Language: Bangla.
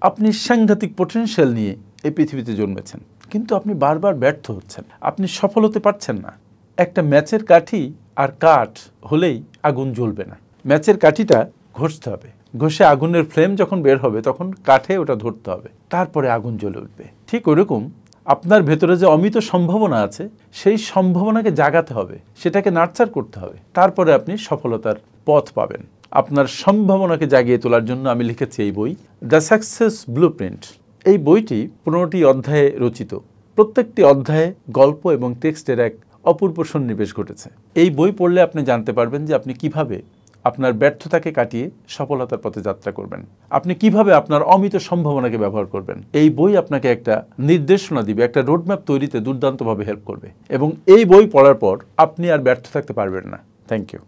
আপনি সাংঘাতিক পটেনশিয়াল নিয়ে এই পৃথিবীতে জন্মেছেন, কিন্তু আপনি বারবার ব্যর্থ হচ্ছেন, আপনি সফল হতে পারছেন না। একটা ম্যাচের কাঠি আর কাঠ হলেই আগুন জ্বলবে না। ম্যাচের কাঠিটা ঘষতে হবে, ঘষে আগুনের ফ্লেম যখন বের হবে তখন কাঠে ওটা ধরতে হবে, তারপরে আগুন জ্বলে উঠবে। ঠিক ওরকম আপনার ভেতরে যে অমিত সম্ভাবনা আছে সেই সম্ভাবনাকে জাগাতে হবে, সেটাকে নার্চার করতে হবে, তারপরে আপনি সফলতার পথ পাবেন। আপনার সম্ভাবনাকে জাগিয়ে তোলার জন্য আমি লিখেছি এই বই, দ্য সাকসেস ব্লুপ্রিন্ট। এই বইটি 15টি অধ্যায়ে রচিত। প্রত্যেকটি অধ্যায়ে গল্প এবং টেক্সটের এক অপূর্ব সন্নিবেশ ঘটেছে। এই বই পড়লে আপনি জানতে পারবেন যে আপনি কিভাবে আপনার ব্যর্থতাকে কাটিয়ে সফলতার পথে যাত্রা করবেন, আপনি কিভাবে আপনার অমিত সম্ভাবনাকে ব্যবহার করবেন। এই বই আপনাকে একটা নির্দেশনা দিবে, একটা রোডম্যাপ তৈরিতে দুর্দান্তভাবে হেল্প করবে, এবং এই বই পড়ার পর আপনি আর ব্যর্থ থাকতে পারবেন না। Thank you.